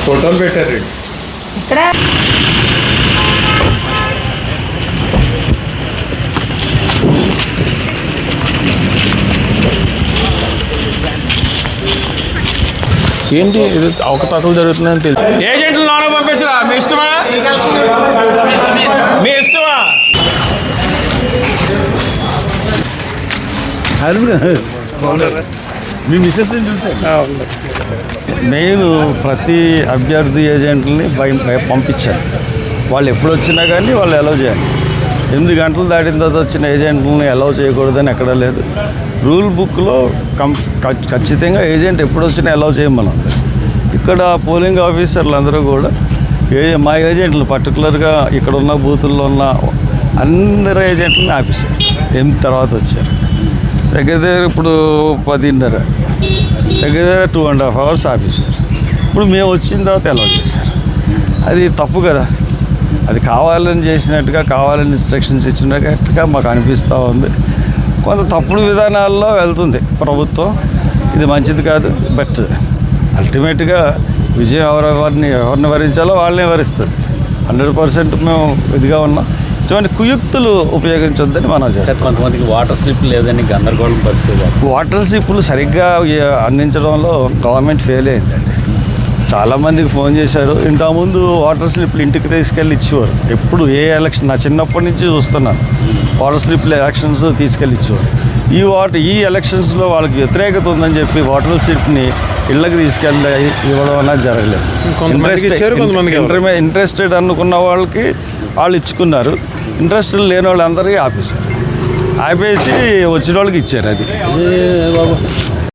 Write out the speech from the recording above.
ఫోటోలు పెట్టారు ఇక్కడ. ఏంటి ఇది అవకతవకలు జరుగుతున్నాయని తెలుసు. ఏజెంట్లు లోన పంపించరా? మీ ఇష్టమా? మీ ఇష్టమా? మీ మిస్సెస్ చూసారు. నేను ప్రతి అభ్యర్థి ఏజెంట్ని పంపించాను. వాళ్ళు ఎప్పుడు వచ్చినా కానీ వాళ్ళు అలౌ చేయాలి. 8 గంటలు దాటిన తర్వాత వచ్చిన ఏజెంట్లని అలౌ చేయకూడదని ఎక్కడా లేదు. రూల్ బుక్లో ఖచ్చితంగా ఏజెంట్ ఎప్పుడు వచ్చినా అలౌ చేయమనం. ఇక్కడ పోలింగ్ ఆఫీసర్లు అందరూ కూడా మా ఏజెంట్లు పర్టికులర్గా ఇక్కడ ఉన్న బూతుల్లో ఉన్న అందరు ఏజెంట్లని ఆపేశారు. 8 తర్వాత వచ్చారు. దగ్గర ఇప్పుడు 10:30 దగ్గర 2.5 hours ఆపేశారు. ఇప్పుడు మేము వచ్చిన తర్వాత అలౌ చేశారు. అది తప్పు కదా. అది కావాలని చేసినట్టుగా, కావాలని ఇన్స్ట్రక్షన్స్ ఇచ్చినట్టుగా మాకు అనిపిస్తూ ఉంది. కొంత తప్పుడు విధానాల్లో వెళ్తుంది ప్రభుత్వం. ఇది మంచిది కాదు. బట్ అల్టిమేట్గా విజయం ఎవరిని వరించాలో వాళ్ళనే వరిస్తుంది. 100% మేము ఇదిగా ఉన్నాం. ఇటువంటి కుయుక్తులు ఉపయోగించొద్దని మనం చేస్తాం. కొంతమందికి వాటర్ స్లిప్ లేదని గందరగోళం పరిస్థితి. వాటర్ స్లిప్లు సరిగ్గా అందించడంలో గవర్నమెంట్ ఫెయిల్ అయిందండి. చాలామందికి ఫోన్ చేశారు. ఇంతకుముందు వాటర్ స్లిప్లు ఇంటికి తీసుకెళ్ళి ఇచ్చేవారు. ఎప్పుడు ఏ ఎలక్షన్, నా చిన్నప్పటి నుంచి చూస్తున్నాను, వాటర్ స్లిప్లు ఎలక్షన్స్ తీసుకెళ్ళి ఇచ్చేవారు. ఈ ఎలక్షన్స్లో వాళ్ళకి వ్యతిరేకత ఉందని చెప్పి వాటర్ స్లిప్ని ఇళ్ళకి తీసుకెళ్ళి ఇవ్వడం అనేది జరగలేదు. ఇంట్రెస్టెడ్ అనుకున్న వాళ్ళకి వాళ్ళు ఇచ్చుకున్నారు. ఇంట్రెస్టెడ్ లేని వాళ్ళందరికీ ఆపేశారు. ఆపేసి వచ్చిన వాళ్ళకి ఇచ్చారు. అది